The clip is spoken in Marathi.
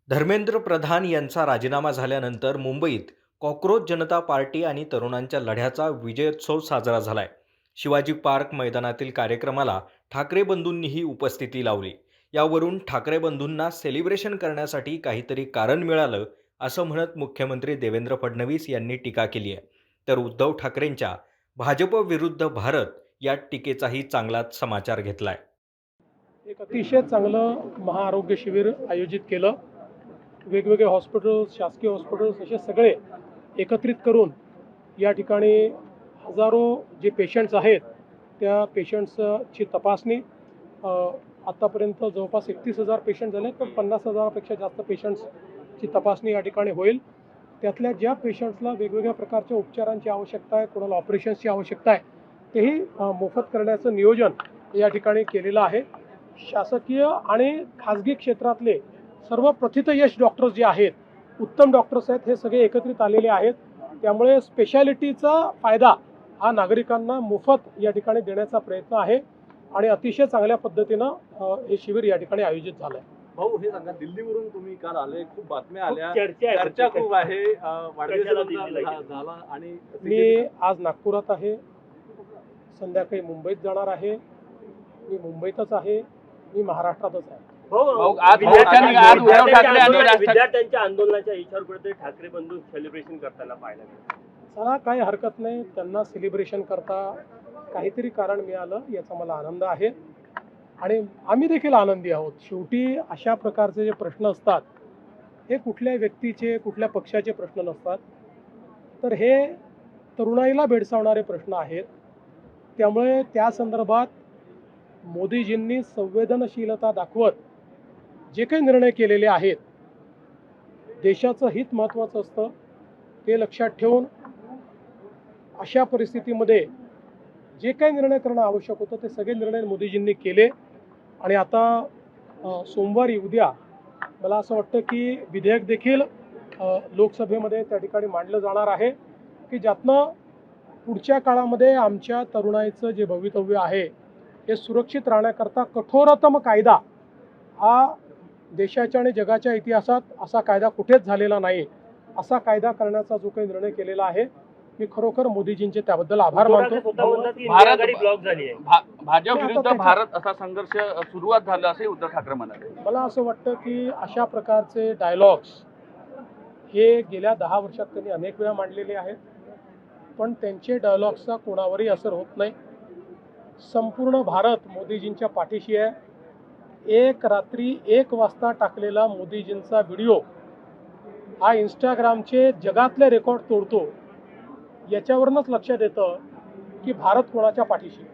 धर्मेंद्र प्रधान यांचा राजीनामा झाल्यानंतर मुंबईत कॉक्रोच जनता पार्टी आणि तरुणांच्या लढ्याचा विजयोत्सव साजरा झालाय. शिवाजी पार्क मैदानातील कार्यक्रमाला ठाकरे बंधूंनीही उपस्थिती लावली. यावरून ठाकरे बंधूंना सेलिब्रेशन करण्यासाठी काहीतरी कारण मिळालं असं म्हणत मुख्यमंत्री देवेंद्र फडणवीस यांनी टीका केली आहे. तर उद्धव ठाकरेंच्या भाजप विरुद्ध भारत या टीकेचाही चांगलाच समाचार घेतलाय. एक अतिशय चांगलं महाआरोग्य शिबिर आयोजित केलं. वेगवेगळे हॉस्पिटल्स, शासकीय हॉस्पिटल्स असे सगळे एकत्रित करून या ठिकाणी हजारो जे पेशंट्स आहेत त्या पेशंट्सची तपासणी आत्तापर्यंत जवळपास 31,000 पेशंट झाले, पण 50,000पेक्षा जास्त पेशंट्सची तपासणी या ठिकाणी होईल. त्यातल्या ज्या पेशंट्सला वेगवेगळ्या प्रकारच्या उपचारांची आवश्यकता आहे, कोणाला ऑपरेशन्सची आवश्यकता आहे, तेही मोफत करण्याचं नियोजन या ठिकाणी केलेलं आहे. शासकीय आणि खाजगी क्षेत्रातले सर्व प्रथितयश डॉक्टर्स जे आहेत, उत्तम डॉक्टर्स आहेत, हे सगळे एकत्रित आलेले आहेत. त्यामुळे स्पेशालिटीचा फायदा हा नागरिकांना मोफत या ठिकाणी देण्याचा प्रयत्न आहे आणि अतिशय चांगल्या पद्धतीनं हे शिबिर या ठिकाणी आयोजित झालं आहे. भाऊ, हे सांगा, दिल्लीवरून तुम्ही काल आले, खूप बातम्या आल्या, चर्चा खूप आहे, झाला आणि मी आज नागपुरात आहे, संध्याकाळी मुंबईत जाणार आहे. मी मुंबईतच आहे, मी महाराष्ट्रातच आहे. विद्यार्थ्यांच्या आंदोलनाच्या इच्छावर कुठेतरी ठाकरे बंधू सेलिब्रेशन करताना पाहायला मिळालं. चला, काही हरकत नाही. त्यांना सेलिब्रेशन करता काहीतरी कारण मिळालं याचा मला आनंद आहे आणि आम्ही देखील आनंदी आहोत. शेवटी अशा प्रकारचे जे प्रश्न असतात हे कुठल्या व्यक्तीचे, कुठल्या पक्षाचे प्रश्न नसतात, तर हे तरुणाईला भेडसावणारे प्रश्न आहेत. त्यामुळे त्या संदर्भात मोदीजींनी संवेदनशीलता दाखवत जे काही निर्णय केलेले आहेत, देशाचं हित महत्त्वाचं असतं, ते लक्षात ठेवून अशा परिस्थितीमध्ये जे काही निर्णय करणं आवश्यक होतं ते सगळे निर्णय मोदीजींनी केले. आणि आता सोमवारी उद्या मला असं वाटतं की विधेयक देखील लोकसभेमध्ये त्या ठिकाणी मांडलं जाणार आहे की ज्यातनं पुढच्या काळामध्ये आमच्या तरुणाईचं जे भवितव्य आहे हे सुरक्षित राहण्याकरता कठोरतम कायदा हा देशाच्या आणि जगाच्या इतिहासात असा कायदा कुठेच झालेला नाही, असा कायदा करण्याचा जो काही निर्णय केलेला आहे, मी खरोखर मोदीजींचे त्याबद्दल आभार मानतो. भाजप विरुद्ध भारत असा संघर्ष सुरुवात झाला असे उद्धव ठाकरे म्हणाले. मला असं वाटतं की अशा प्रकारचे डायलॉग्स हे गेल्या 10 वर्षात त्यांनी अनेक वेळा मांडलेले आहेत, पण त्यांचे डायलॉग्सचा कोणावरही असर होत नाही. संपूर्ण भारत मोदीजींच्या पाठीशी आहे. एक रात्री 1 वाजता टाकलेला मोदीजींचा व्हिडिओ हा इंस्टाग्रामचे जगातले रेकॉर्ड तोडतो. याच्यावरूनच लक्षात येतं की भारत कोणाच्या पाठीशी.